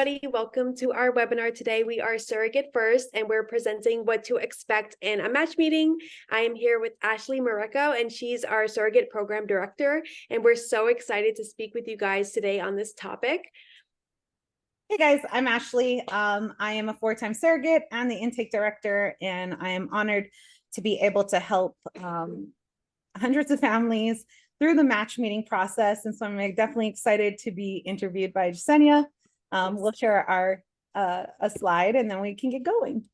everybody. Welcome to our webinar today. We are Surrogate First, and we're presenting what to expect in a match meeting. I am here with Ashley Mareko, and she's our Surrogate Program Director, and we're so excited to speak with you guys today on this topic. Hey guys, I'm Ashley. I am a 4-time surrogate and the intake director, and I am honored to be able to help hundreds of families through the match meeting process. And so I'm definitely excited to be interviewed by Jasenia. We'll share our a slide and then we can get going.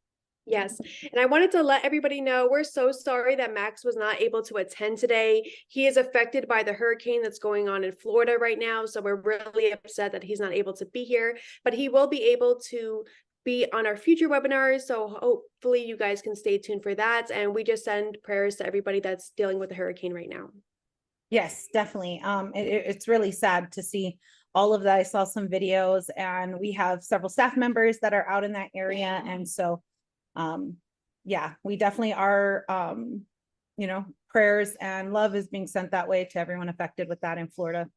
Yes, and I wanted to let everybody know we're so sorry that Max was not able to attend today. He is affected by the hurricane that's going on in Florida right now, so we're really upset that he's not able to be here, but he will be able to be on our future webinars, so hopefully you guys can stay tuned for that. And we just send prayers to everybody that's dealing with the hurricane right now. Yes, definitely. It's really sad to see all of that. I saw some videos, and we have several staff members that are out in that area, and so yeah, we definitely are, prayers and love is being sent that way to everyone affected with that in Florida.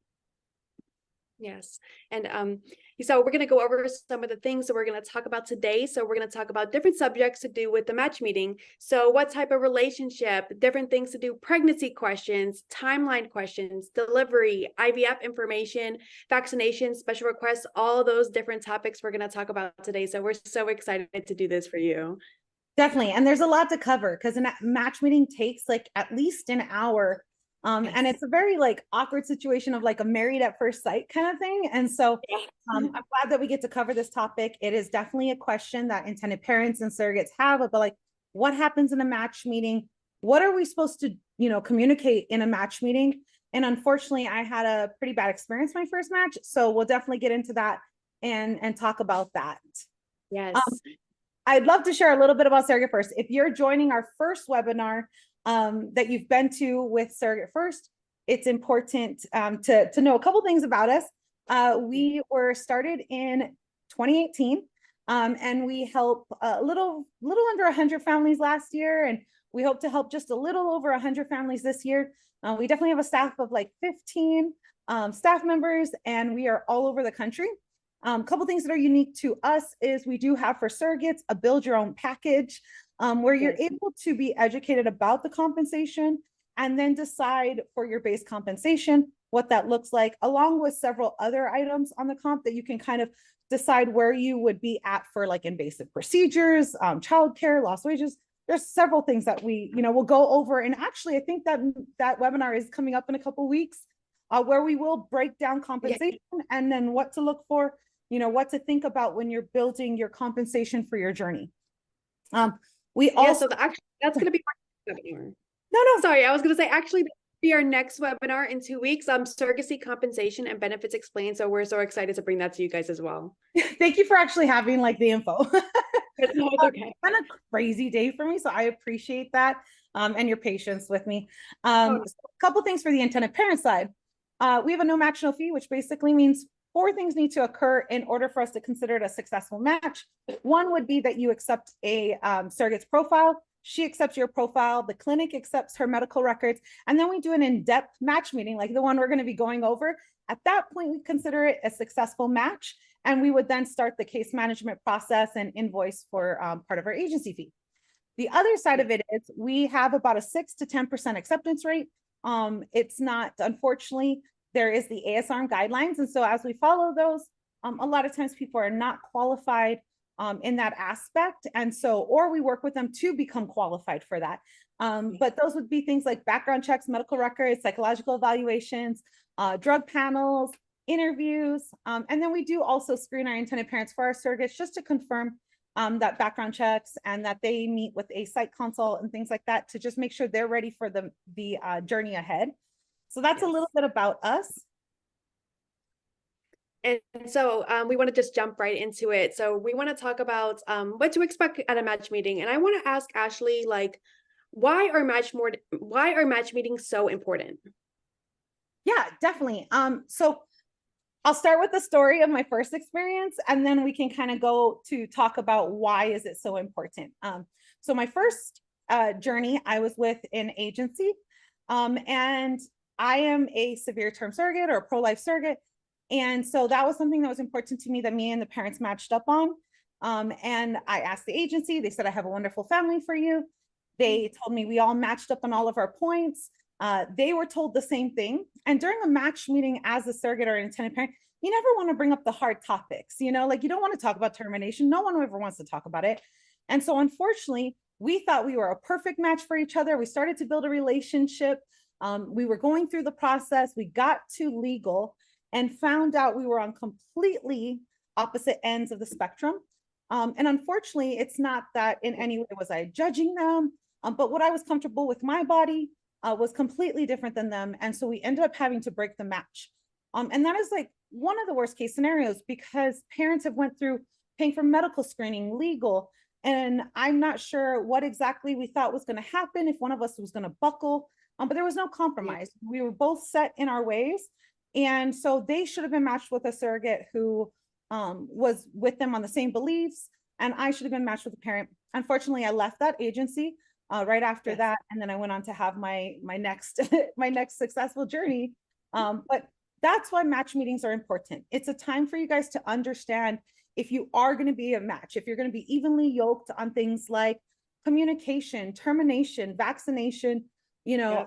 Yes. And so we're going to go over some of the things that we're going to talk about today. So we're going to talk about different subjects to do with the match meeting. So what type of relationship, different things to do, pregnancy questions, timeline questions, delivery, IVF information, vaccination, special requests, all those different topics we're going to talk about today. So we're so excited to do this for you. Definitely. And there's a lot to cover because a match meeting takes like at least an hour. And it's a very like awkward situation of like a married at first sight kind of thing. And so I'm glad that we get to cover this topic. It is definitely a question that intended parents and surrogates have about like, what happens in a match meeting? What are we supposed to, communicate in a match meeting? And unfortunately, I had a pretty bad experience my first match. So we'll definitely get into that and talk about that. Yes. I'd love to share a little bit about Surrogate First. If you're joining our first webinar that you've been to with Surrogate First, it's important to know a couple things about us. We were started in 2018, and we help a little under 100 families last year, and we hope to help just a little over 100 families this year. We definitely have a staff of like 15 staff members, and we are all over the country. Couple things that are unique to us is we do have for surrogates a build your own package where you're able to be educated about the compensation and then decide for your base compensation what that looks like, along with several other items on the comp that you can kind of decide where you would be at for like invasive procedures, childcare, lost wages. There's several things that we, will go over. And actually, I think that webinar is coming up in a couple of weeks where we will break down compensation and then what to look for, what to think about when you're building your compensation for your journey. We also that's going to be our webinar. No, sorry, I was going to say actually be our next webinar in 2 weeks. Surrogacy compensation and benefits explained. So we're so excited to bring that to you guys as well. Thank you for actually having like the info. No, it's okay. It's been a crazy day for me, so I appreciate that and your patience with me. So a couple things for the intended parent side. We have a no match, no fee, which basically means 4 things need to occur in order for us to consider it a successful match. One would be that you accept a surrogate's profile. She accepts your profile. The clinic accepts her medical records. And then we do an in-depth match meeting, like the one we're going to be going over. At that point, we consider it a successful match. And we would then start the case management process and invoice for part of our agency fee. The other side of it is we have about a 6 to 10% acceptance rate. It's not, unfortunately, there is the ASRM guidelines. And so as we follow those, a lot of times people are not qualified in that aspect. And so, or we work with them to become qualified for that. But those would be things like background checks, medical records, psychological evaluations, drug panels, interviews. And then we do also screen our intended parents for our surrogates just to confirm that background checks and that they meet with a site consult and things like that to just make sure they're ready for the journey ahead. So that's a little bit about us. And so we want to just jump right into it. So we want to talk about what to expect at a match meeting. And I want to ask Ashley, like, why are match meetings so important? Yeah, definitely. So I'll start with the story of my first experience, and then we can kind of go to talk about why is it so important. So my first journey, I was with an agency, and I am a severe term surrogate or a pro-life surrogate. And so that was something that was important to me that me and the parents matched up on. And I asked the agency, they said, I have a wonderful family for you. They told me we all matched up on all of our points. They were told the same thing. And during a match meeting as a surrogate or an intended parent, you never want to bring up the hard topics, you know, like you don't want to talk about termination. No one ever wants to talk about it. And so unfortunately, we thought we were a perfect match for each other. We started to build a relationship. We were going through the process. We got to legal and found out we were on completely opposite ends of the spectrum. And unfortunately, it's not that in any way was I judging them, but what I was comfortable with my body was completely different than them. And so we ended up having to break the match. And that is like one of the worst case scenarios because parents have went through paying for medical screening, legal, and I'm not sure what exactly we thought was going to happen if one of us was going to buckle, but there was no compromise. Yeah. We were both set in our ways. And so they should have been matched with a surrogate who was with them on the same beliefs, and I should have been matched with a parent. Unfortunately, I left that agency right after that, and then I went on to have my next my next successful journey. But that's why match meetings are important. It's a time for you guys to understand if you are going to be a match, if you're going to be evenly yoked on things like communication, termination, vaccination, you know,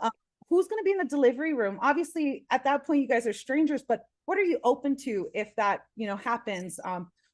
who's going to be in the delivery room. Obviously, at that point, you guys are strangers, but what are you open to if that, you know, happens?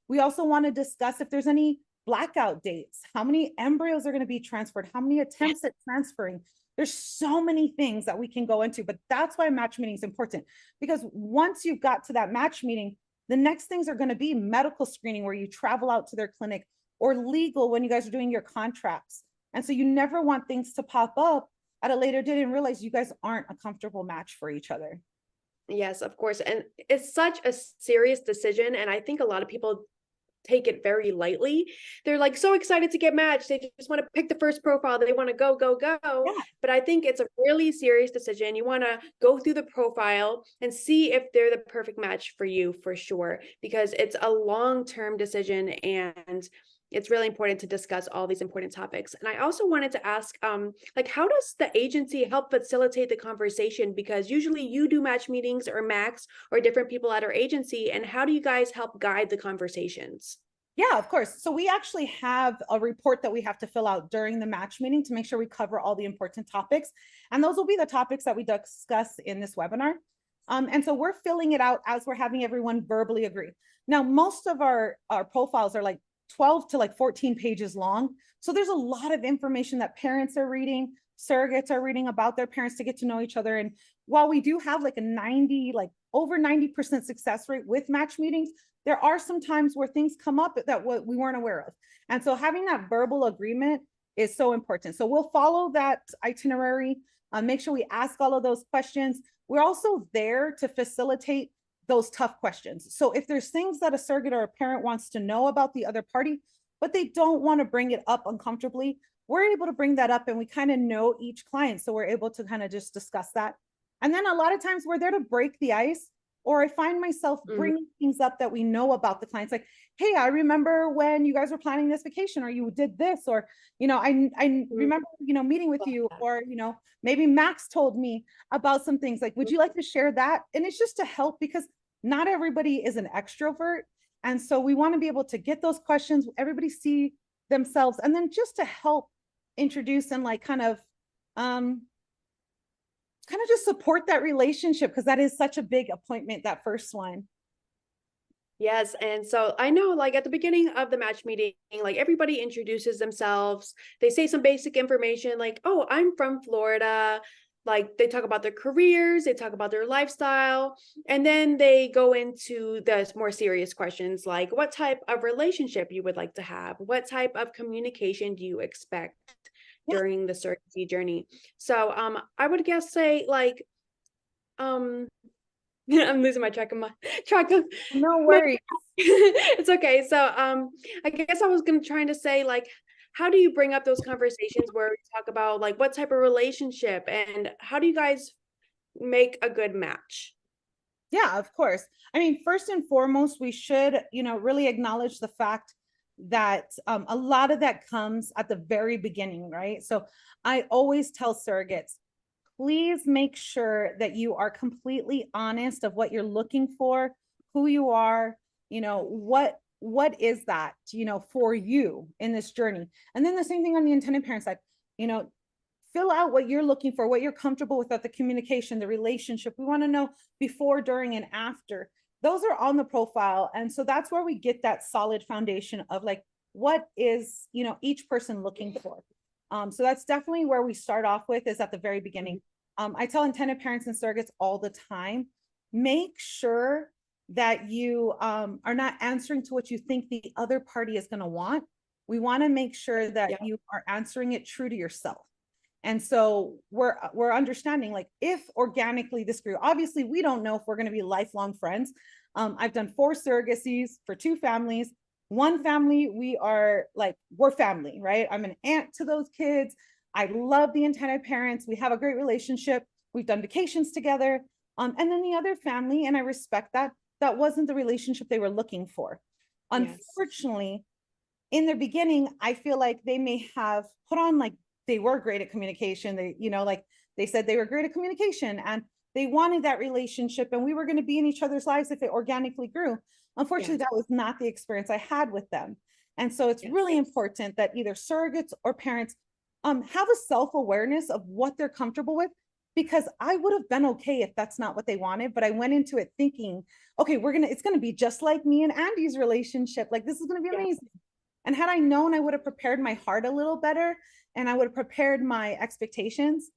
We also want to discuss if there's any blackout dates, how many embryos are going to be transferred, how many attempts at transferring. There's so many things that we can go into, but that's why match meeting is important, because once you've got to that match meeting, the next things are going to be medical screening where you travel out to their clinic, or legal when you guys are doing your contracts. And so you never want things to pop up at a later date and realize you guys aren't a comfortable match for each other. Yes, of course. And it's such a serious decision. And I think a lot of people take it very lightly. They're like so excited to get matched. They just want to pick the first profile. They want to go, go, go. Yeah. But I think it's a really serious decision. You want to go through the profile and see if they're the perfect match for you, for sure, because it's a long-term decision and it's really important to discuss all these important topics. And I also wanted to ask, like, how does the agency help facilitate the conversation? Because usually you do match meetings or Max or different people at our agency. And how do you guys help guide the conversations? Yeah, of course. So we actually have a report that we have to fill out during the match meeting to make sure we cover all the important topics. And those will be the topics that we discuss in this webinar. And so we're filling it out as we're having everyone verbally agree. Now, most of our profiles are like 12 to like 14 pages long. So there's a lot of information that parents are reading, surrogates are reading about their parents to get to know each other. And while we do have like over 90% success rate with match meetings, there are some times where things come up that we weren't aware of. And so having that verbal agreement is so important. So we'll follow that itinerary, make sure we ask all of those questions. We're also there to facilitate those tough questions. So if there's things that a surrogate or a parent wants to know about the other party, but they don't want to bring it up uncomfortably, we're able to bring that up, and we kind of know each client. So we're able to kind of just discuss that. And then a lot of times we're there to break the ice, or I find myself bringing things up that we know about the clients. Like, hey, I remember when you guys were planning this vacation, or you did this, or, you know, I remember, you know, meeting with you, or, you know, maybe Max told me about some things. Like, would you like to share that? And it's just to help, because not everybody is an extrovert. And so we want to be able to get those questions, everybody see themselves, and then just to help introduce and like kind of just support that relationship, because that is such a big appointment, that first one. Yes. And so I know, like, at the beginning of the match meeting, like, everybody introduces themselves. They say some basic information like, oh, I'm from Florida. Like, they talk about their careers, they talk about their lifestyle, and then they go into the more serious questions like what type of relationship you would like to have, what type of communication do you expect during the surrogacy journey. So I would guess say like I'm losing my track of No worries. It's okay. So I guess I was trying to say, like, how do you bring up those conversations where we talk about like what type of relationship and how do you guys make a good match? Yeah, of course. I mean, first and foremost, we should, you know, really acknowledge the fact that a lot of that comes at the very beginning, right? So I always tell surrogates, please make sure that you are completely honest of what you're looking for, who you are, what is that, for you in this journey. And then the same thing on the intended parent side, fill out what you're looking for, what you're comfortable with, the communication, the relationship. We want to know before, during, and after. Those are on the profile. And so that's where we get that solid foundation of like, what is, each person looking for. So that's definitely where we start off with, is at the very beginning. I tell intended parents and surrogates all the time, make sure that you are not answering to what you think the other party is going to want. We want to make sure that you are answering it true to yourself. And so we're understanding, like, if organically this grew, obviously we don't know if we're going to be lifelong friends. I've done 4 surrogacies for 2 families. One family, we're family, right? I'm an aunt to those kids. I love the intended parents. We have a great relationship. We've done vacations together. And then the other family, and I respect that, that wasn't the relationship they were looking for. Unfortunately, in the beginning, I feel like they may have put on like they were great at communication. They, like they said they were great at communication and they wanted that relationship and we were going to be in each other's lives if it organically grew. Unfortunately, that was not the experience I had with them. And so it's really important that either surrogates or parents have a self-awareness of what they're comfortable with, because I would have been okay if that's not what they wanted, but I went into it thinking, okay, it's going to be just like me and Andy's relationship. Like, this is going to be amazing. And had I known, I would have prepared my heart a little better and I would have prepared my expectations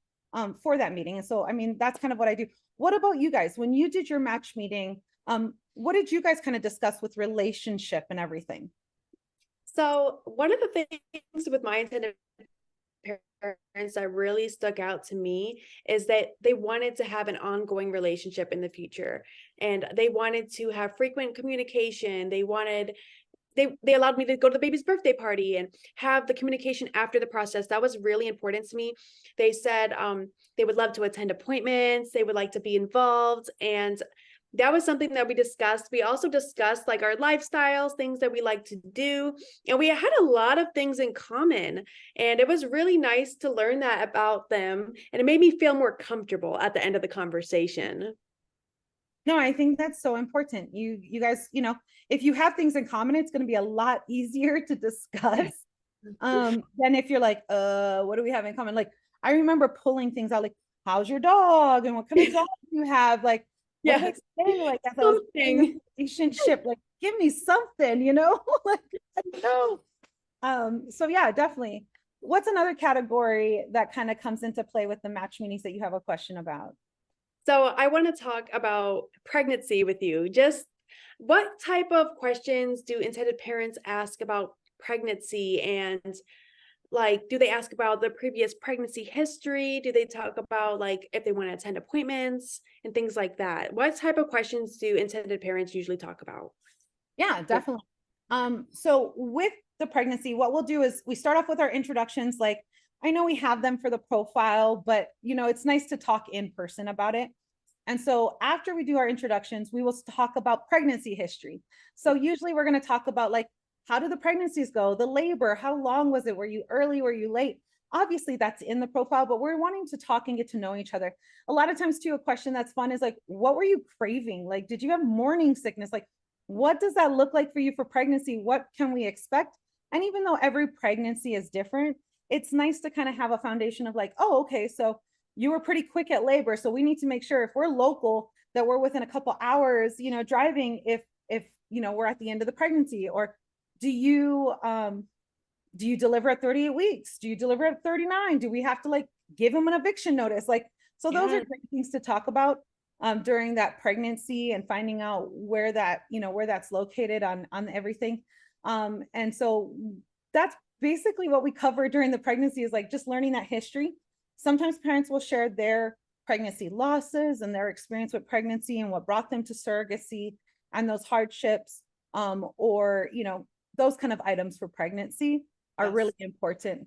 for that meeting. And so, I mean, that's kind of what I do. What about you guys? When you did your match meeting, what did you guys kind of discuss with relationship and everything? So one of the things with my intended parents that really stuck out to me is that they wanted to have an ongoing relationship in the future. And they wanted to have frequent communication. They allowed me to go to the baby's birthday party and have the communication after the process. That was really important to me. They said they would love to attend appointments. They would like to be involved. And that was something that we discussed. We also discussed like our lifestyles, things that we like to do. And we had a lot of things in common. And it was really nice to learn that about them. And it made me feel more comfortable at the end of the conversation. No, I think that's so important. You guys, if you have things in common, it's going to be a lot easier to discuss than if you're like, what do we have in common? Like, I remember pulling things out, like, how's your dog? And what kind of dog do you have? Like, what do they say? Like, that's a relationship. Like, give me something, like, no. So yeah, definitely. What's another category that kind of comes into play with the match meetings that you have a question about? So I want to talk about pregnancy with you. Just what type of questions do intended parents ask about pregnancy? And like, do they ask about the previous pregnancy history? Do they talk about like if they want to attend appointments and things like that? What type of questions do intended parents usually talk about? Yeah, definitely. So with the pregnancy, what we'll do is we start off with our introductions. Like, I know we have them for the profile, but it's nice to talk in person about it. And so after we do our introductions, we will talk about pregnancy history. So usually we're going to talk about like, how did the pregnancies go? The labor, how long was it? Were you early? Were you late? Obviously that's in the profile, but we're wanting to talk and get to know each other. A lot of times too, a question that's fun is like, what were you craving? Like, did you have morning sickness? Like, what does that look like for you for pregnancy? What can we expect? And even though every pregnancy is different, it's nice to kind of have a foundation of like, oh, okay, so you were pretty quick at labor. So we need to make sure if we're local that we're within a couple hours, driving if we're at the end of the pregnancy. Or do you deliver at 38 weeks? Do you deliver at 39? Do we have to like give them an eviction notice? Like, so those are great things to talk about during that pregnancy and finding out where that's located on everything. And so that's basically what we cover during the pregnancy, is like just learning that history. Sometimes parents will share their pregnancy losses and their experience with pregnancy and what brought them to surrogacy and those hardships, or those kind of items for pregnancy are really important.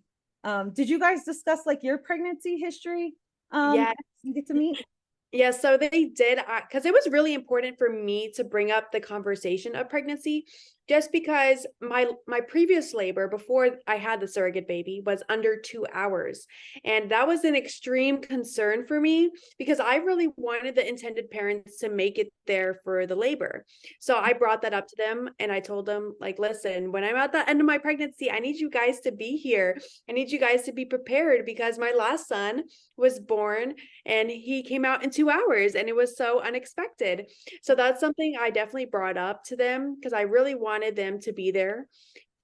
Did you guys discuss like your pregnancy history? Yeah, you get to meet? Yeah, so they did, because it was really important for me to bring up the conversation of pregnancy. just because my previous labor before I had the surrogate baby was under 2 hours. And that was an extreme concern for me because I really wanted the intended parents to make it there for the labor. So I brought that up to them and I told them, like, listen, when I'm at the end of my pregnancy, I need you guys to be here. I need you guys to be prepared because my last son was born and he came out in 2 hours and it was so unexpected. So that's something I definitely brought up to them because I really wanted them to be there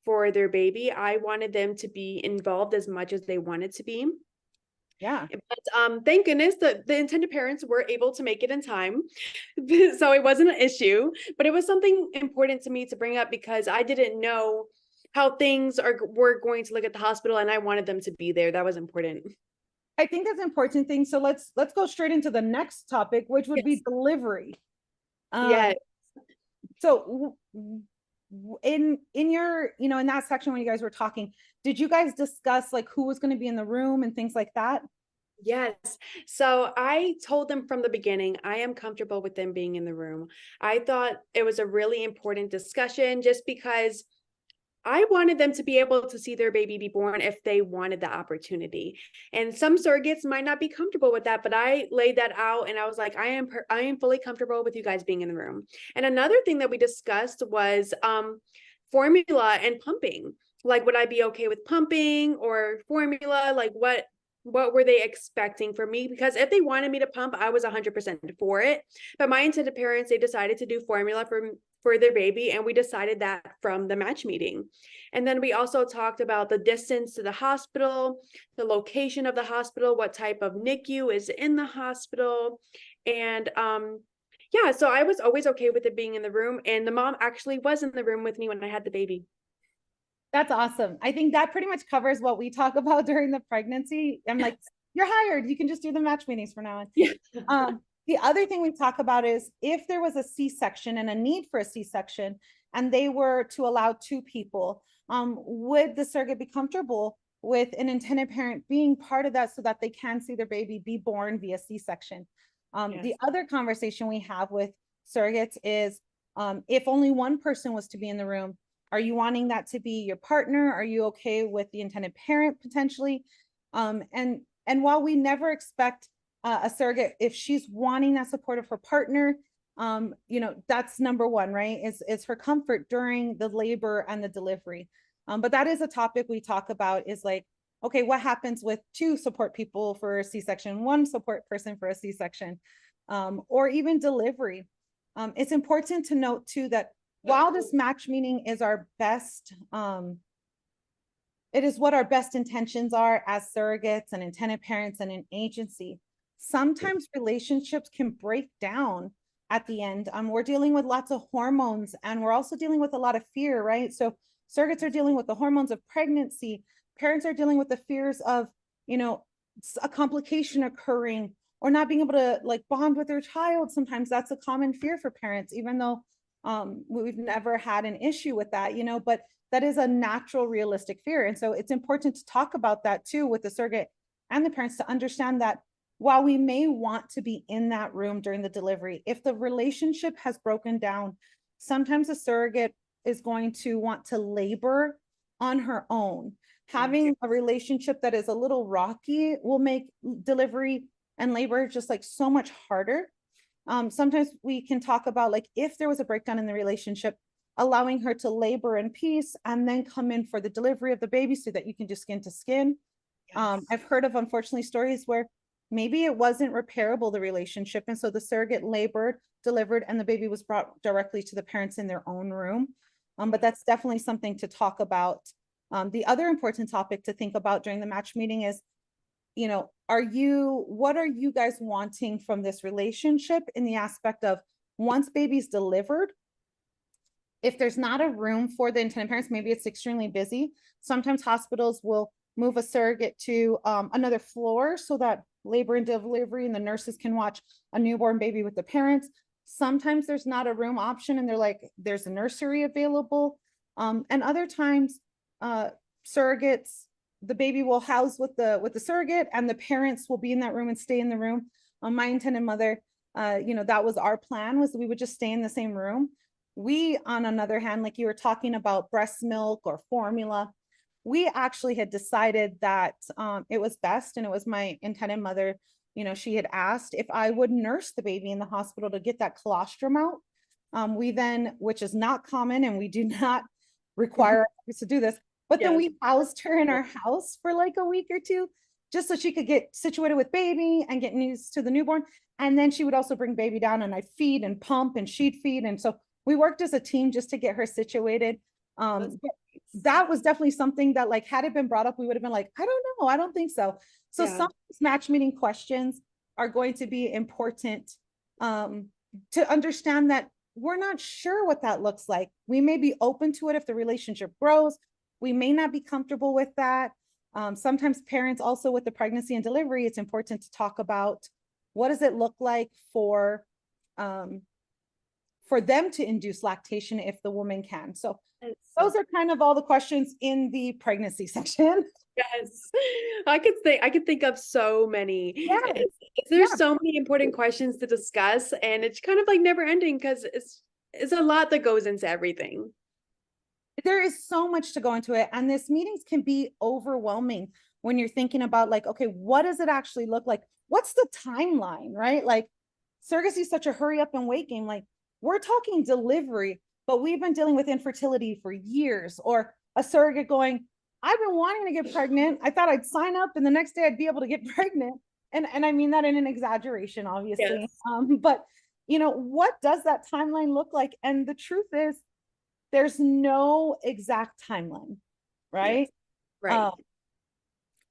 for their baby. I wanted them to be involved as much as they wanted to be. Yeah. But thank goodness the intended parents were able to make it in time. So it wasn't an issue, but it was something important to me to bring up because I didn't know how things were going to look at the hospital and I wanted them to be there. That was important. I think that's an important thing. So let's go straight into the next topic, which would be Yes. delivery. Yeah. So in your, in that section when you guys were talking, did you guys discuss like who was going to be in the room and things like that? Yes. So I told them from the beginning, I am comfortable with them being in the room. I thought it was a really important discussion just because I wanted them to be able to see their baby be born if they wanted the opportunity. And some surrogates might not be comfortable with that, but I laid that out and I was like, I am fully comfortable with you guys being in the room. And another thing that we discussed was formula and pumping. Like, would I be okay with pumping or formula? Like what were they expecting from me? Because if they wanted me to pump, I was 100% for it. But my intended parents, they decided to do formula for their baby, and we decided that from the match meeting. And then we also talked about the distance to the hospital, the location of the hospital, what type of NICU is in the hospital. And yeah, so I was always okay with it being in the room, and the mom actually was in the room with me when I had the baby. That's awesome. I think that pretty much covers what we talk about during the pregnancy. I'm like, you're hired. You can just do the match meetings from now on. Yeah. The other thing we talk about is if there was a C-section and a need for a C-section and they were to allow two people, would the surrogate be comfortable with an intended parent being part of that so that they can see their baby be born via C-section? Yes. The other conversation we have with surrogates is if only one person was to be in the room, are you wanting that to be your partner? Are you okay with the intended parent potentially? And while we never expect a surrogate, if she's wanting that support of her partner, that's number one, right? Is her comfort during the labor and the delivery. But that is a topic we talk about is like, okay, what happens with two support people for a C-section, one support person for a C-section, or even delivery. It's important to note too that while this match meeting is our best, it is what our best intentions are as surrogates and intended parents and an agency. Sometimes relationships can break down at the end. We're dealing with lots of hormones and we're also dealing with a lot of fear, right? So surrogates are dealing with the hormones of pregnancy. Parents are dealing with the fears of, a complication occurring or not being able to like bond with their child. Sometimes that's a common fear for parents, even though we've never had an issue with that, but that is a natural, realistic fear. And so it's important to talk about that too with the surrogate and the parents to understand that while we may want to be in that room during the delivery, if the relationship has broken down, sometimes a surrogate is going to want to labor on her own. Having a relationship that is a little rocky will make delivery and labor just like so much harder. Sometimes we can talk about like if there was a breakdown in the relationship, allowing her to labor in peace and then come in for the delivery of the baby so that you can do skin to skin. Yes. I've heard of unfortunately stories where maybe it wasn't repairable, the relationship, and so the surrogate labored, delivered, and the baby was brought directly to the parents in their own room. But that's definitely something to talk about. The other important topic to think about during the match meeting is, what are you guys wanting from this relationship in the aspect of once baby's delivered, if there's not a room for the intended parents, maybe it's extremely busy. Sometimes hospitals will move a surrogate to another floor so that labor and delivery and the nurses can watch a newborn baby with the parents. Sometimes there's not a room option and they're like, there's a nursery available. And other times surrogates, the baby will house with the surrogate and the parents will be in that room and stay in the room. My intended mother, that was our plan, was we would just stay in the same room. We, on another hand, like you were talking about breast milk or formula, we actually had decided that it was best, and it was my intended mother, she had asked if I would nurse the baby in the hospital to get that colostrum out. We then, which is not common, and we do not require us to do this, but then we housed her in our house for like a week or two, just so she could get situated with baby and get used to the newborn. And then she would also bring baby down, and I'd feed and pump, and she'd feed. And so we worked as a team just to get her situated. That was definitely something that, like, had it been brought up, we would have been like, I don't know, I don't think so. So some match meeting questions are going to be important to understand that we're not sure what that looks like. We may be open to it if the relationship grows. We may not be comfortable with that. Sometimes parents also, with the pregnancy and delivery, it's important to talk about what does it look like for them to induce lactation if the woman can. So those are kind of all the questions in the pregnancy section. Yes, I could think of so many. There's so many important questions to discuss, and it's kind of like never ending because it's a lot that goes into everything. There is so much to go into it, and this meetings can be overwhelming when you're thinking about, like, okay, what does it actually look like? What's the timeline, right? Like, surrogacy is such a hurry up and wait game. Like, we're talking delivery, but we've been dealing with infertility for years, or a surrogate going, I've been wanting to get pregnant. I thought I'd sign up and the next day I'd be able to get pregnant. And I mean that in an exaggeration, obviously. But what does that timeline look like? And the truth is, there's no exact timeline, right? Right.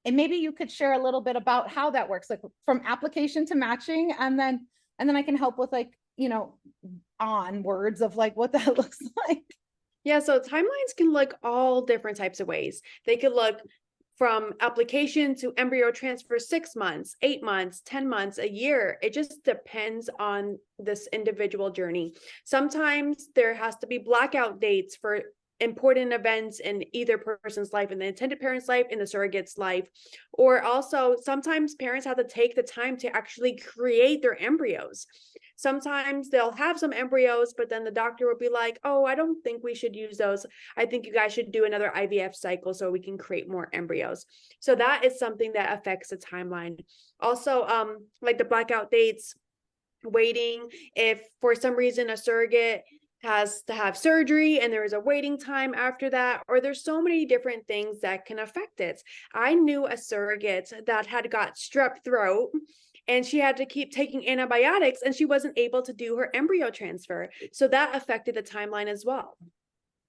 And maybe you could share a little bit about how that works, like from application to matching, and then I can help with, like, on words of like what that looks like. Yeah, so timelines can look all different types of ways. They could look from application to embryo transfer 6 months, 8 months, 10 months, a year. It just depends on this individual journey. Sometimes there has to be blackout dates for important events in either person's life, in the intended parent's life, in the surrogate's life. Or also sometimes parents have to take the time to actually create their embryos. Sometimes they'll have some embryos, but then the doctor will be like, oh, I don't think we should use those. I think you guys should do another IVF cycle so we can create more embryos. So that is something that affects the timeline. Also, like the blackout dates, waiting, if for some reason a surrogate has to have surgery and there is a waiting time after that, or there's so many different things that can affect it. I knew a surrogate that had got strep throat, and she had to keep taking antibiotics, and she wasn't able to do her embryo transfer. So that affected the timeline as well.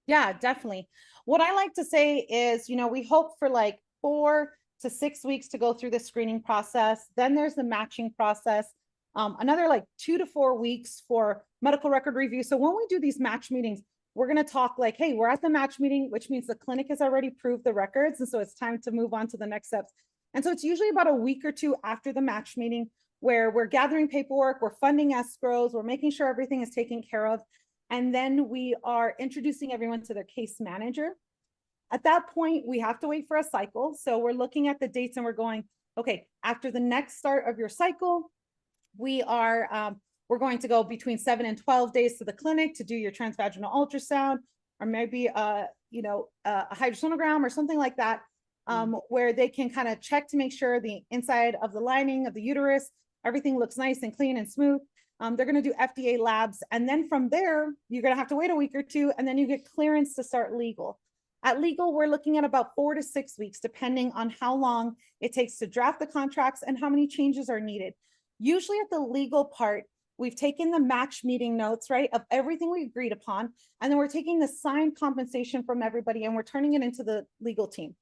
Yeah, definitely. What I like to say is, we hope for like 4 to 6 weeks to go through the screening process. Then there's the matching process. Another like 2 to 4 weeks for medical record review. So when we do these match meetings, we're going to talk like, hey, we're at the match meeting, which means the clinic has already proved the records. And so it's time to move on to the next steps. And so it's usually about a week or 2 after the match meeting where we're gathering paperwork, we're funding escrows, we're making sure everything is taken care of. And then we are introducing everyone to their case manager. At that point, we have to wait for a cycle. So we're looking at the dates and we're going, okay, after the next start of your cycle, we're going to go between 7 and 12 days to the clinic to do your transvaginal ultrasound, or maybe a hydrosonogram or something like that, where they can kind of check to make sure the inside of the lining of the uterus, everything looks nice and clean and smooth. They're going to do FDA labs. And then from there, you're going to have to wait a week or 2, and then you get clearance to start legal. At legal, we're looking at about 4 to 6 weeks, depending on how long it takes to draft the contracts and how many changes are needed. Usually at the legal part, we've taken the match meeting notes, right, of everything we agreed upon, and then we're taking the signed compensation from everybody and we're turning it into the legal team.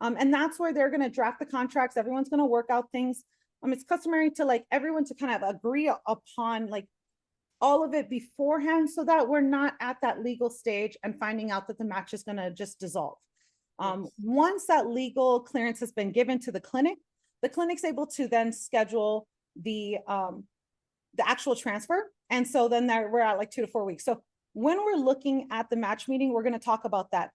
And that's where they're going to draft the contracts. Everyone's going to work out things. It's customary to like everyone to kind of agree upon like all of it beforehand, so that we're not at that legal stage and finding out that the match is going to just dissolve. Once that legal clearance has been given to the clinic's able to then schedule the actual transfer. And so then we're at like 2 to 4 weeks. So when we're looking at the match meeting, we're going to talk about that.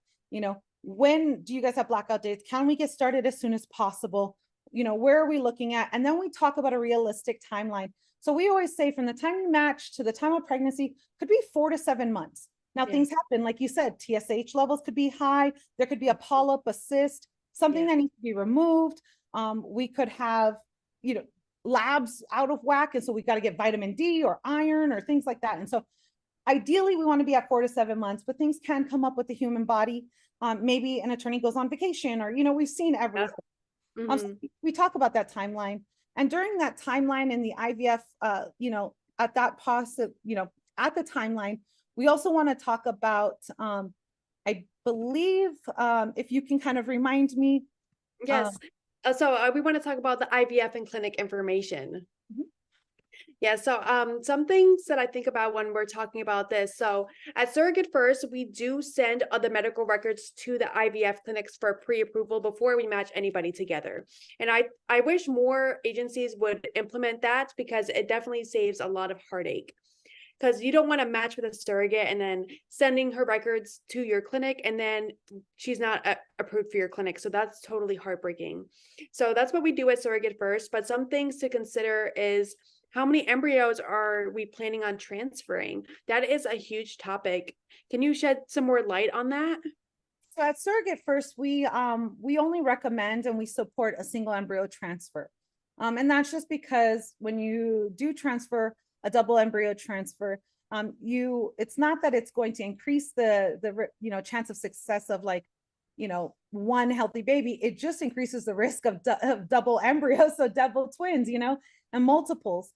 When do you guys have blackout dates? Can we get started as soon as possible? Where are we looking at? And then we talk about a realistic timeline. So we always say from the time you match to the time of pregnancy could be 4 to 7 months. Now Yeah. things happen, like you said, TSH levels could be high. There could be a polyp, a cyst, something Yeah. that needs to be removed. We could have, you know, labs out of whack. And so we got to get vitamin D or iron or things like that. And so ideally we want to be at 4 to 7 months, but things can come up with the human body. Maybe an attorney goes on vacation, or, you know, we've seen everything. So Mm-hmm. we talk about that timeline. And during that timeline in the IVF, you know, at that possible, you know, at the timeline, we also want to talk about, I believe, if you can kind of remind me. Yes. So we want to talk about the IVF and clinic information. Mhm. Yeah, so some things that I think about when we're talking about this. So at SurrogateFirst, we do send the medical records to the IVF clinics for pre-approval before we match anybody together. And I wish more agencies would implement that, because it definitely saves a lot of heartache. Because you don't want to match with a surrogate and then sending her records to your clinic and then she's not approved for your clinic. So that's totally heartbreaking. So that's what we do at SurrogateFirst. But some things to consider is, how many embryos are we planning on transferring? That is a huge topic. Can you shed some more light on that? So at SurrogateFirst, we only recommend and we support a single embryo transfer. And that's just because when you do transfer a double embryo transfer, it's not that it's going to increase the you know, chance of success of, like, you know, one healthy baby. It just increases the risk of double embryos, so double twins, you know, and multiples.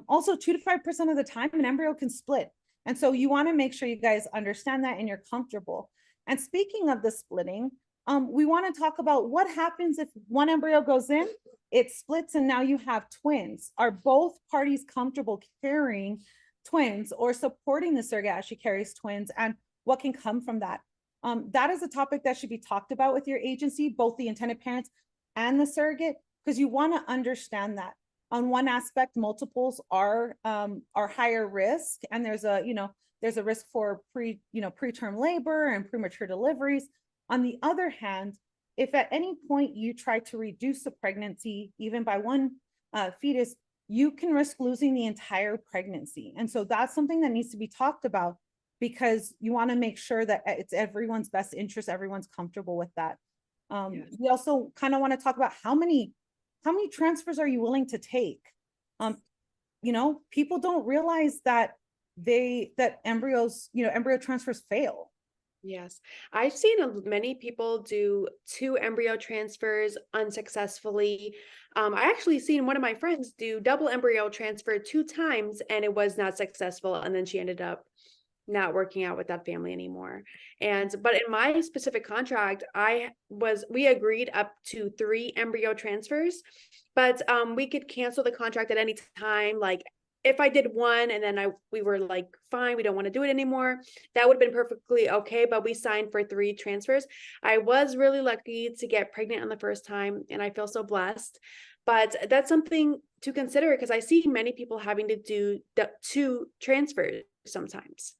Also 2 to 5% of the time an embryo can split. And so you want to make sure you guys understand that and you're comfortable. And speaking of the splitting, we want to talk about what happens if one embryo goes in, it splits, and now you have twins. Are both parties comfortable carrying twins or supporting the surrogate as she carries twins? And what can come from that? That is a topic that should be talked about with your agency, both the intended parents and the surrogate, because you want to understand that. On one aspect, multiples are higher risk, and there's a, you know, there's a risk for preterm labor and premature deliveries. On the other hand, if at any point you try to reduce the pregnancy, even by one fetus, you can risk losing the entire pregnancy. And so that's something that needs to be talked about, because you want to make sure that it's everyone's best interest, everyone's comfortable with that. Yes. We also kind of want to talk about how many transfers are you willing to take? You know, people don't realize that embryos, you know, embryo transfers fail. Yes, I've seen many people do 2 embryo transfers unsuccessfully. I actually seen one of my friends do double embryo transfer 2 times and it was not successful. And then she ended up not working out with that family anymore. But in my specific contract, we agreed up to 3 embryo transfers, but we could cancel the contract at any time. Like, if I did one and then we were like, fine, we don't want to do it anymore, that would have been perfectly okay. But we signed for 3 transfers. I was really lucky to get pregnant on the first time, and I feel so blessed. But that's something to consider, because I see many people having to do 2 transfers sometimes.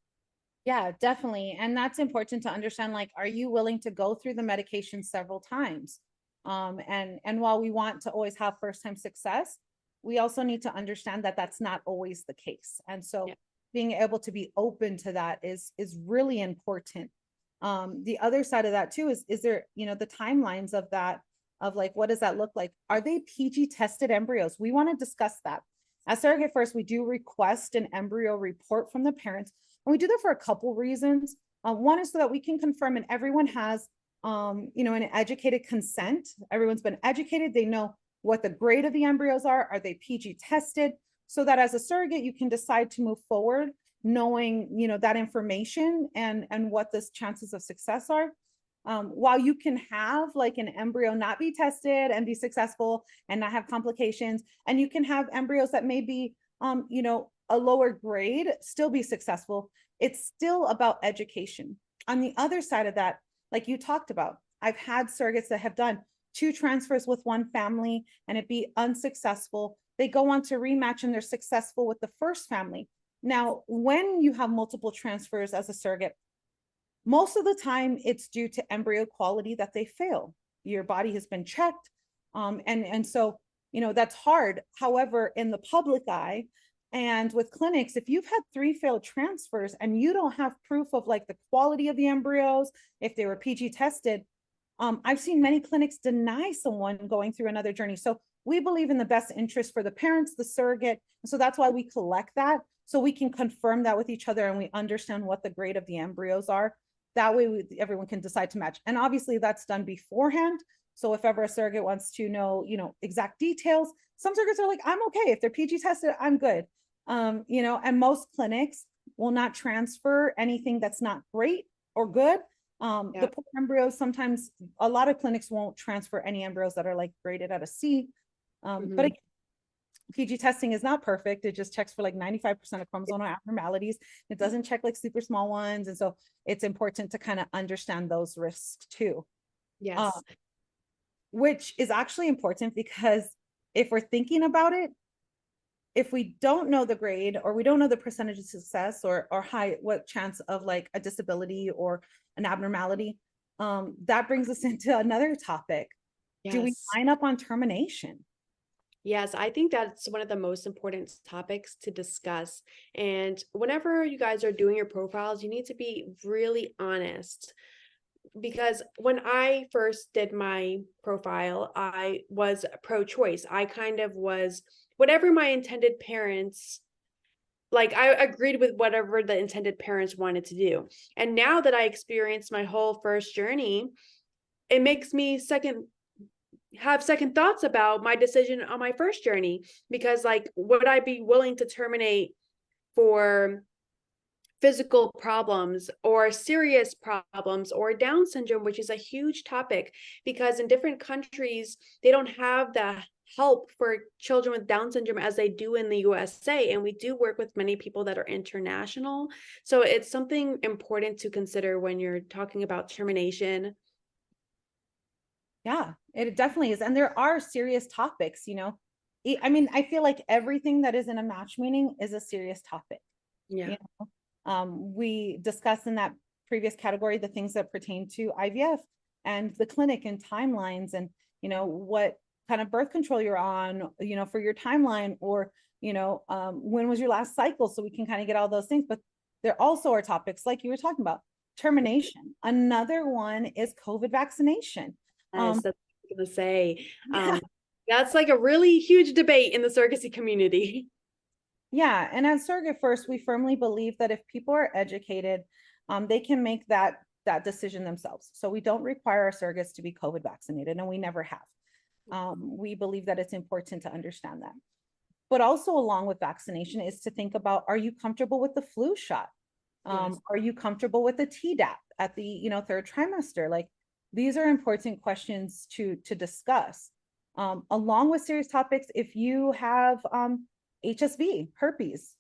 Yeah, definitely. And that's important to understand. Like, are you willing to go through the medication several times? And while we want to always have first time success, we also need to understand that that's not always the case. And so Yeah. being able to be open to that is really important. The other side of that too is there, you know, the timelines of that, of like, what does that look like? Are they PG tested embryos? We want to discuss that. At SurrogateFirst, we do request an embryo report from the parents, and we do that for a couple reasons. One is so that we can confirm, and everyone has, you know, an educated consent. Everyone's been educated. They know what the grade of the embryos are. Are they PG tested? So that as a surrogate, you can decide to move forward knowing, you know, that information and what the chances of success are. While you can have like an embryo not be tested and be successful and not have complications, and you can have embryos that may be, you know, a lower grade, still be successful, it's still about education. On the other side of that, like you talked about, I've had surrogates that have done 2 transfers with one family and it be unsuccessful. They go on to rematch and they're successful with the first family. Now, when you have multiple transfers as a surrogate, most of the time it's due to embryo quality that they fail. Your body has been checked. And so, you know, that's hard. However, in the public eye, And with clinics, if you've had 3 failed transfers and you don't have proof of like the quality of the embryos, if they were PG tested, I've seen many clinics deny someone going through another journey. So we believe in the best interest for the parents, the surrogate. So that's why we collect that, so we can confirm that with each other and we understand what the grade of the embryos are. That way everyone can decide to match. And obviously that's done beforehand. So if ever a surrogate wants to know, exact details, some surrogates are like, I'm okay. If they're PG tested, I'm good. And most clinics will not transfer anything that's not great or good. The poor embryos, sometimes a lot of clinics won't transfer any embryos that are like graded at a C. But again, PG testing is not perfect. It just checks for like 95% of chromosomal abnormalities. It doesn't check like super small ones. And so it's important to kind of understand those risks too. Yes. Which is actually important because if we're thinking about it, if we don't know the grade or we don't know the percentage of success or what chance of like a disability or an abnormality, that brings us into another topic. Yes. Do we line up on termination? Yes, I think that's one of the most important topics to discuss. And whenever you guys are doing your profiles, you need to be really honest. Because when I first did my profile, I was pro-choice. I kind of was whatever my intended parents, like I agreed with whatever the intended parents wanted to do. And now that I experienced my whole first journey, it makes me have second thoughts about my decision on my first journey, because like, would I be willing to terminate for physical problems or serious problems or Down syndrome, which is a huge topic because in different countries, they don't have the help for children with Down syndrome as they do in the USA. And we do work with many people that are international. So it's something important to consider when you're talking about termination. Yeah, it definitely is. And there are serious topics, I mean, I feel like everything that is in a match meeting is a serious topic. Yeah. We discussed in that previous category the things that pertain to IVF and the clinic and timelines and what kind of birth control you're on for your timeline, or when was your last cycle, so we can kind of get all those things. But there also are topics like you were talking about termination. Another one is COVID vaccination. Yes, that's what I was gonna say. That's like a really huge debate in the surrogacy community. Yeah, and at SurrogateFirst, we firmly believe that if people are educated, they can make that decision themselves. So we don't require our surrogates to be COVID vaccinated, and we never have. We believe that it's important to understand that. But also along with vaccination is to think about, are you comfortable with the flu shot? Yes. Are you comfortable with the Tdap at the 3rd trimester? Like, these are important questions to discuss. Along with serious topics, if you have HSV, herpes,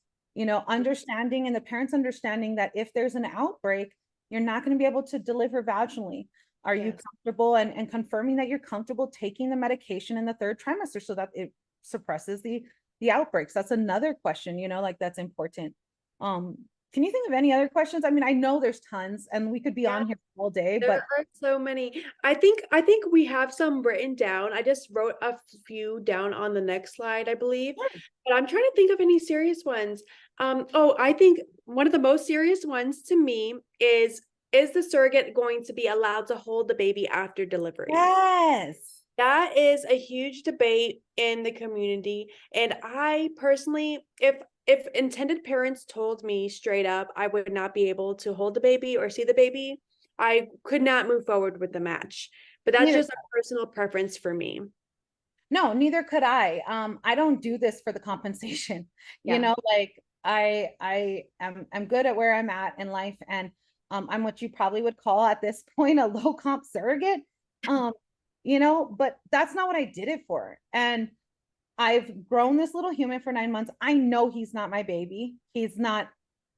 understanding, and the parents understanding that if there's an outbreak, you're not going to be able to deliver vaginally. Are you comfortable and confirming that you're comfortable taking the medication in the 3rd trimester so that it suppresses the outbreaks? That's another question, like that's important. Can you think of any other questions? I mean, I know there's tons and we could be on here all day, There but are so many. I think we have some written down. I just wrote a few down on the next slide, I believe. But I'm trying to think of any serious ones. I think one of the most serious ones to me is the surrogate going to be allowed to hold the baby after delivery? yes. That is a huge debate in the community. And I personally, if intended parents told me straight up I would not be able to hold the baby or see the baby, I could not move forward with the match. But that's just a personal preference for me. No, neither could I. I don't do this for the compensation. Like I'm good at where I'm at in life, and I'm what you probably would call at this point a low comp surrogate. But that's not what I did it for. And I've grown this little human for 9 months. I know he's not my baby. He's not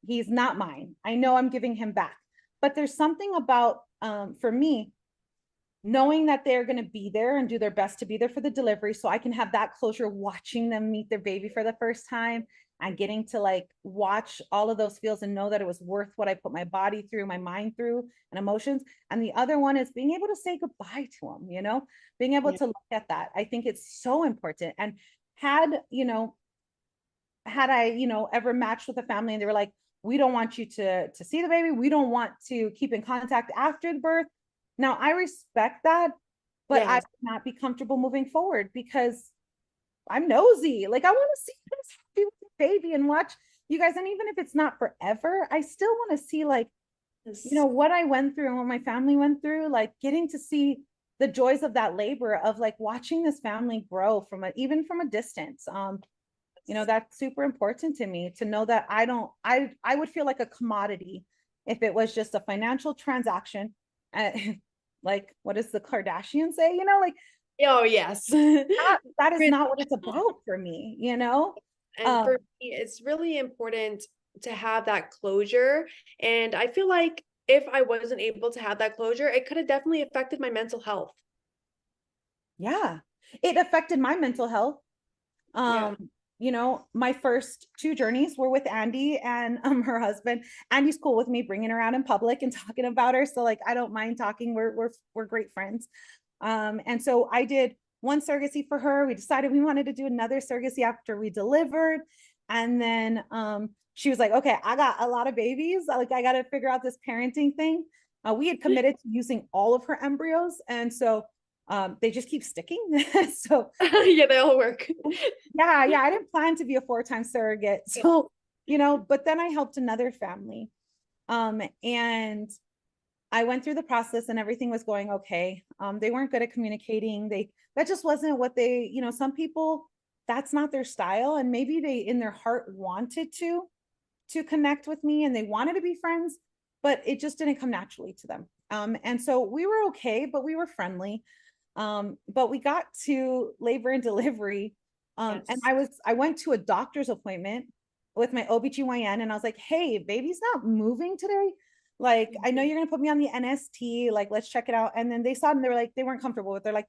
mine. I know I'm giving him back. But there's something about, for me, knowing that they're going to be there and do their best to be there for the delivery, so I can have that closure watching them meet their baby for the first time and getting to like watch all of those feels and know that it was worth what I put my body through, my mind through, and emotions. And the other one is being able to say goodbye to them, being able to look at that. I think it's so important. And had, had I, ever matched with a family and they were like, we don't want you to see the baby. We don't want to keep in contact after the birth. Now I respect that, but I Yes. would not be comfortable moving forward because I'm nosy. Like I want to see this baby and watch you guys. And even if it's not forever, I still want to see like, Yes. what I went through and what my family went through, like getting to see the joys of that labor of like watching this family grow even from a distance. That's super important to me to know that I would feel like a commodity if it was just a financial transaction. Uh, like, what does the Kardashian say? Like Oh, yes. that is not what it's about for me, And Um, for me, it's really important to have that closure. And I feel like if I wasn't able to have that closure, it could have definitely affected my mental health. yeah, it affected my mental health. Yeah. Um, my first two journeys were with Andy and her husband. Andy's cool with me bringing her out in public and talking about her, so like I don't mind talking. We're great friends. And so I did one surrogacy for her. We decided we wanted to do another surrogacy after we delivered, and then she was like, "Okay, I got a lot of babies. Like I got to figure out this parenting thing." We had committed to using all of her embryos, and so they just keep sticking. So Yeah, they all work. yeah, I didn't plan to be a 4-time surrogate. So, but then I helped another family. And I went through the process and everything was going okay. They weren't good at communicating. That just wasn't what some people, that's not their style. And maybe they in their heart wanted to connect with me and they wanted to be friends, but it just didn't come naturally to them. And so we were okay, but we were friendly. But we got to labor and delivery. And Yes. I went to a doctor's appointment with my OBGYN and I was like, hey, baby's not moving today. Like, I know you're going to put me on the NST. Like, let's check it out. And then they saw it and they were like, they weren't comfortable with it. They're like,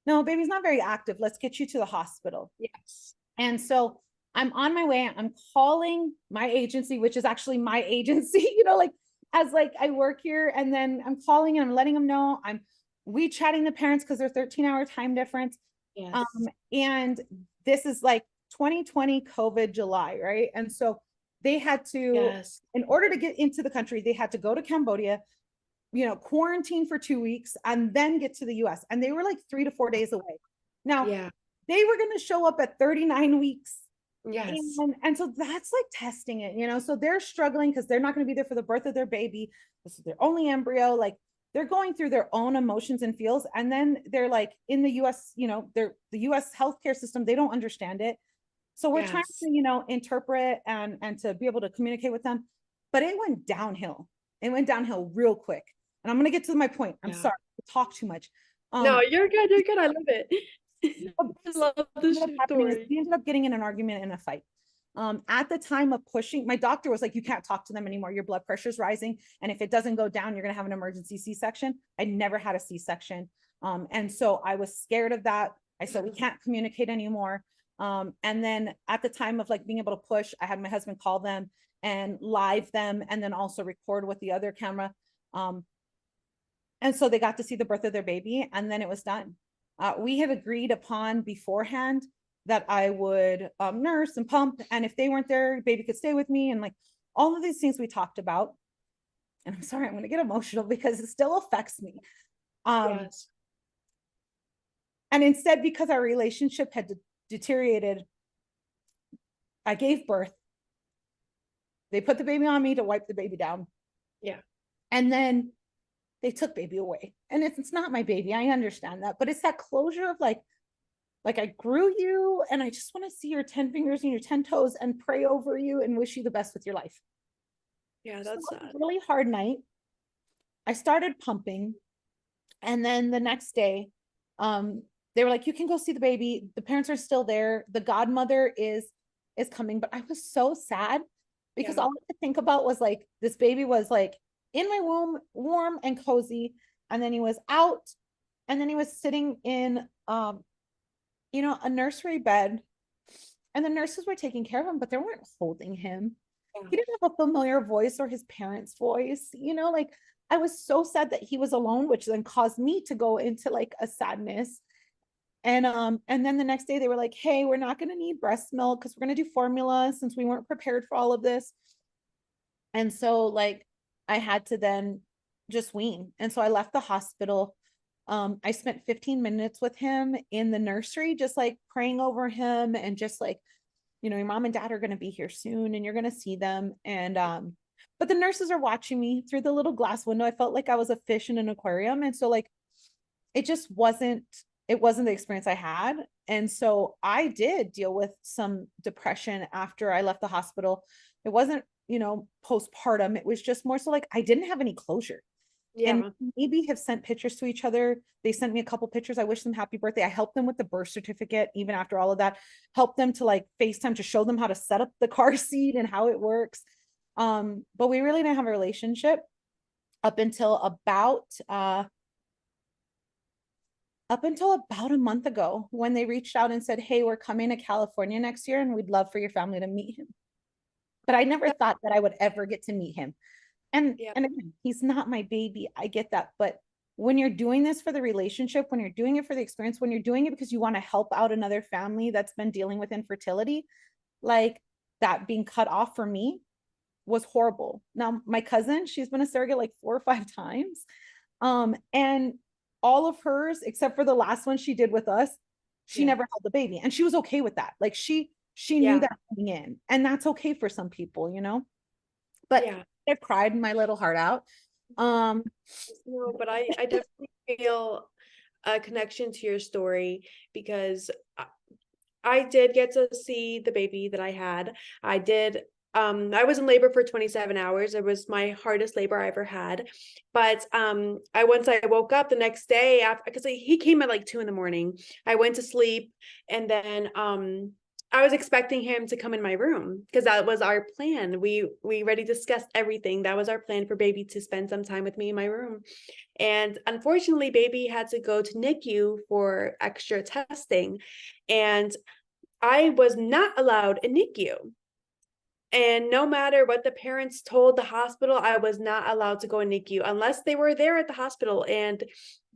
no, baby's not very active. Let's get you to the hospital. Yes. And so I'm on my way. I'm calling my agency, which is actually my agency, like as like I work here. And then I'm calling and I'm letting them know I'm chatting the parents because they're 13-hour time difference. Yes. And this is like 2020 COVID July, right? And so they had to, Yes. in order to get into the country, they had to go to Cambodia, quarantine for 2 weeks and then get to the US. And they were like 3 to 4 days away. Now, Yeah. they were going to show up at 39 weeks. Yes. And so that's like testing it, so they're struggling because they're not going to be there for the birth of their baby. This is their only embryo. Like they're going through their own emotions and feels. And then they're like in the US, they're the US healthcare system. They don't understand it. So we're trying Yes. to, interpret and to be able to communicate with them. But it went downhill. It went downhill real quick. And I'm going to get to my point. I'm Yeah. sorry to talk too much. No, you're good. You're good. I love it. I love this story. We ended up getting in an argument and a fight. At the time of pushing, my doctor was like, you can't talk to them anymore. Your blood pressure is rising. And if it doesn't go down, you're going to have an emergency C-section. I never had a C-section. And so I was scared of that. I said, we can't communicate anymore. And then at the time of like being able to push, I had my husband call them and live them and then also record with the other camera. And so they got to see the birth of their baby and then it was done. We had agreed upon beforehand that I would nurse and pump. And if they weren't there, baby could stay with me. And like all of these things we talked about. And I'm sorry, I'm going to get emotional because it still affects me. Yes. And instead, because our relationship had deteriorated, I gave birth. They put the baby on me to wipe the baby down. Yeah. And then they took baby away. And it's not my baby. I understand that. But it's that closure of like I grew you and I just want to see your 10 fingers and your 10 toes and pray over you and wish you the best with your life. Yeah, that's sad. A really hard night. I started pumping. And then the next day, they were like, you can go see the baby. The parents are still there. The godmother is coming. But I was so sad because all I could think about was like, this baby was like in my womb, warm and cozy. And then he was out and then he was sitting in, a nursery bed and the nurses were taking care of him, but they weren't holding him. He didn't have a familiar voice or his parents' voice, like I was so sad that he was alone, which then caused me to go into like a sadness. And then the next day they were like, hey, we're not going to need breast milk because we're going to do formula since we weren't prepared for all of this. And so like I had to then just wean. And so I left the hospital. I spent 15 minutes with him in the nursery, just like praying over him and just like, you know, your mom and dad are going to be here soon and you're going to see them. And but the nurses are watching me through the little glass window. I felt like I was a fish in an aquarium. And so like it just wasn't, it wasn't the experience I had. And so I did deal with some depression after I left the hospital. It wasn't, you know, postpartum. It was just more so like I didn't have any closure. And Yeah. maybe have sent pictures to each other. They sent me a couple pictures. I wish them happy birthday. I helped them with the birth certificate, even after all of that, helped them to like FaceTime to show them how to set up the car seat and how it works. But we really didn't have a relationship up until about a month ago when they reached out and said, hey, we're coming to California next year and we'd love for your family to meet him. But I never thought that I would ever get to meet him. And again, he's not my baby. I get that. But when you're doing this for the relationship, when you're doing it for the experience, when you're doing it because you want to help out another family that's been dealing with infertility, like that being cut off for me was horrible. Now, my cousin, she's been a surrogate like 4 or 5 times. And all of hers, except for the last one she did with us, she never held the baby. And she was okay with that. Like she knew that coming in. And that's okay for some people, you know? But I cried my little heart out. No, but I definitely feel a connection to your story because I did get to see the baby that I had. I was in labor for 27 hours. It was my hardest labor I ever had. But once I woke up the next day after, because he came at like 2 a.m. I went to sleep, and then I was expecting him to come in my room because that was our plan. We already discussed everything. That was our plan for baby to spend some time with me in my room. And unfortunately, baby had to go to NICU for extra testing. And I was not allowed a NICU. And no matter what the parents told the hospital, I was not allowed to go in NICU unless they were there at the hospital. And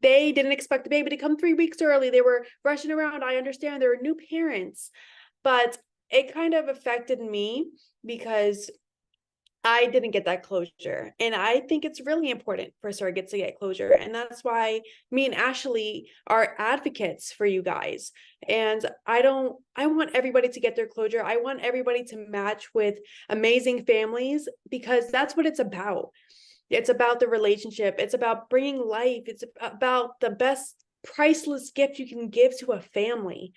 they didn't expect the baby to come 3 weeks early. They were rushing around. I understand there were new parents, but it kind of affected me because I didn't get that closure. And I think it's really important for surrogates to get closure. And that's why me and Ashley are advocates for you guys. And I want everybody to get their closure. I want everybody to match with amazing families because that's what it's about. It's about the relationship. It's about bringing life. It's about the best priceless gift you can give to a family.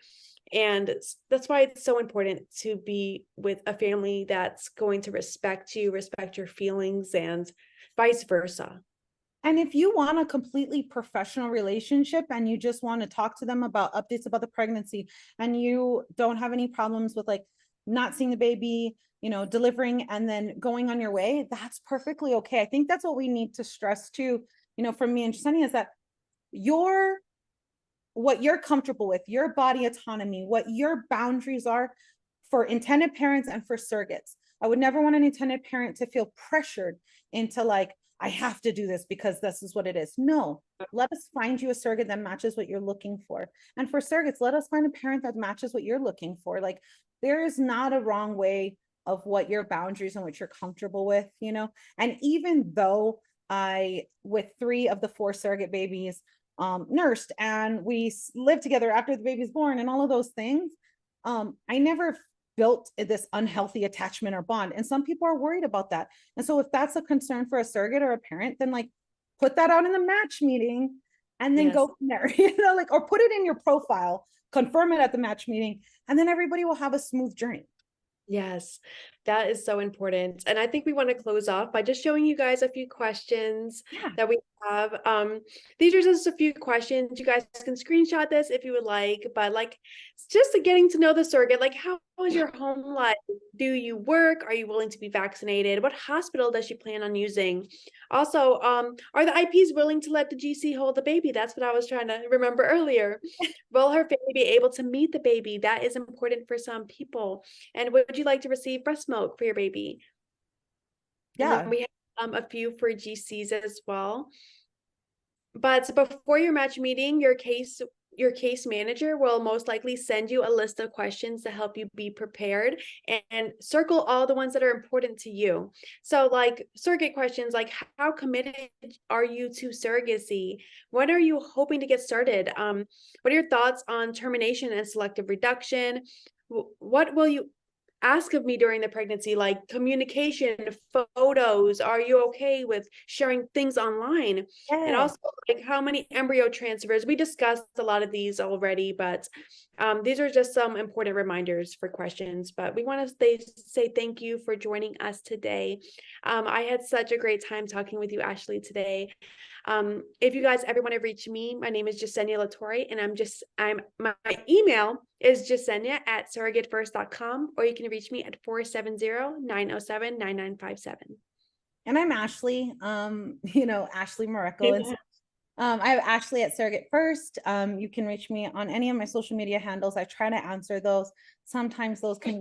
And that's why it's so important to be with a family that's going to respect you, respect your feelings, and vice versa. And if you want a completely professional relationship and you just want to talk to them about updates about the pregnancy and you don't have any problems with like not seeing the baby, you know, delivering and then going on your way, that's perfectly okay. I think that's what we need to stress too, you know, from me and Sunny is that what you're comfortable with, your body autonomy, what your boundaries are for intended parents and for surrogates. I would never want an intended parent to feel pressured into like, I have to do this because this is what it is. No, let us find you a surrogate that matches what you're looking for. And for surrogates, let us find a parent that matches what you're looking for. Like there is not a wrong way of what your boundaries and what you're comfortable with, you know? And even though with 3 of the 4 surrogate babies, nursed and we lived together after the baby's born and all of those things, I never built this unhealthy attachment or bond. And some people are worried about that. And so if that's a concern for a surrogate or a parent, then like put that out in the match meeting and then go from there, you know, like, or put it in your profile, confirm it at the match meeting, and then everybody will have a smooth journey. Yes, that is so important. And I think we want to close off by just showing you guys a few questions that we have. These are just a few questions. You guys can screenshot this if you would like, but like just getting to know the surrogate, like how is your home life? Do you work? Are you willing to be vaccinated? What hospital does she plan on using? Also, are the IPs willing to let the GC hold the baby? That's what I was trying to remember earlier. Will her family be able to meet the baby? That is important for some people. And would you like to receive breast milk for your baby? And then we have a few for GCs as well. But before your match meeting, your case your case manager will most likely send you a list of questions to help you be prepared, and circle all the ones that are important to you. So like surrogate questions like, how committed are you to surrogacy? When are you hoping to get started? What are your thoughts on termination and selective reduction? What will you ask of me during the pregnancy, like communication, photos? Are you okay with sharing things online? And also, like, how many embryo transfers? We discussed a lot of these already, but these are just some important reminders for questions. But we want to say thank you for joining us today. I had such a great time talking with you, Ashley, today. If you guys ever want to reach me, my name is Jasenia Latore, and my email is jasenia@surrogatefirst.com, or you can reach me at 470-907-9957. And I'm Ashley, Ashley Mareko. And I have Ashley at Surrogate First. You can reach me on any of my social media handles. I try to answer those. Sometimes those can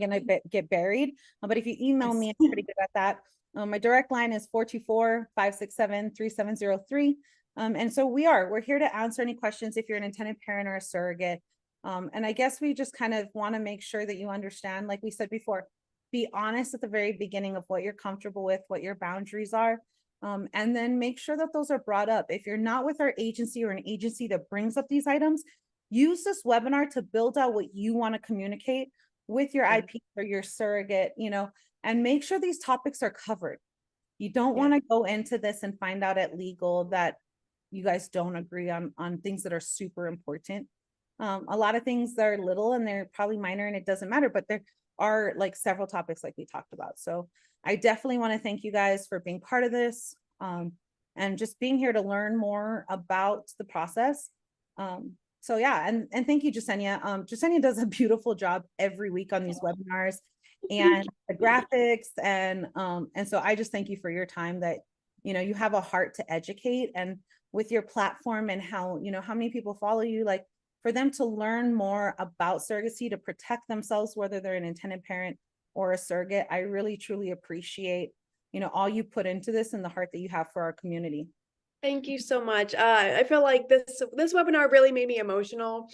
get buried, but if you email me, I'm pretty good at that. My direct line is 424-567-3703. And so we're here to answer any questions if you're an intended parent or a surrogate. And I guess we just kind of want to make sure that you understand, like we said before, be honest at the very beginning of what you're comfortable with, what your boundaries are. And then make sure that those are brought up. If you're not with our agency or an agency that brings up these items, use this webinar to build out what you want to communicate with your IP or your surrogate, and make sure these topics are covered. You don't want to go into this and find out at legal that you guys don't agree on things that are super important. A lot of things that are little and they're probably minor and it doesn't matter, but there are like several topics like we talked about. So I definitely want to thank you guys for being part of this, and just being here to learn more about the process. So yeah, and thank you, Jasenia. Jasenia does a beautiful job every week on these webinars and the graphics, and so I just thank you for your time, that you have a heart to educate, and with your platform and how how many people follow you, like for them to learn more about surrogacy to protect themselves, whether they're an intended parent or a surrogate. I really truly appreciate all you put into this and the heart that you have for our community. Thank you so much. I feel like this webinar really made me emotional,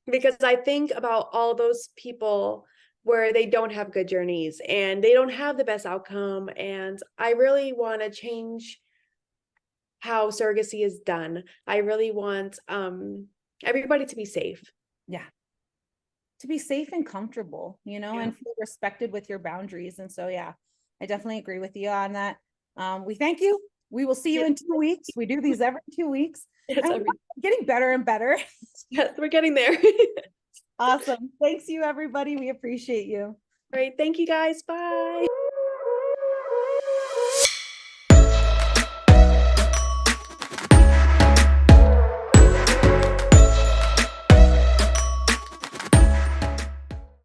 because I think about all those people where they don't have good journeys and they don't have the best outcome, and I really want to change how surrogacy is done. I really want everybody to be safe. Yeah, to be safe and comfortable, and feel respected with your boundaries. And so yeah, I definitely agree with you on that. We thank you. We will see you in 2 weeks. We do these every 2 weeks. Yes, and we're getting better and better. Yes, we're getting there. Awesome. Thanks you, everybody. We appreciate you. All right. Thank you, guys. Bye.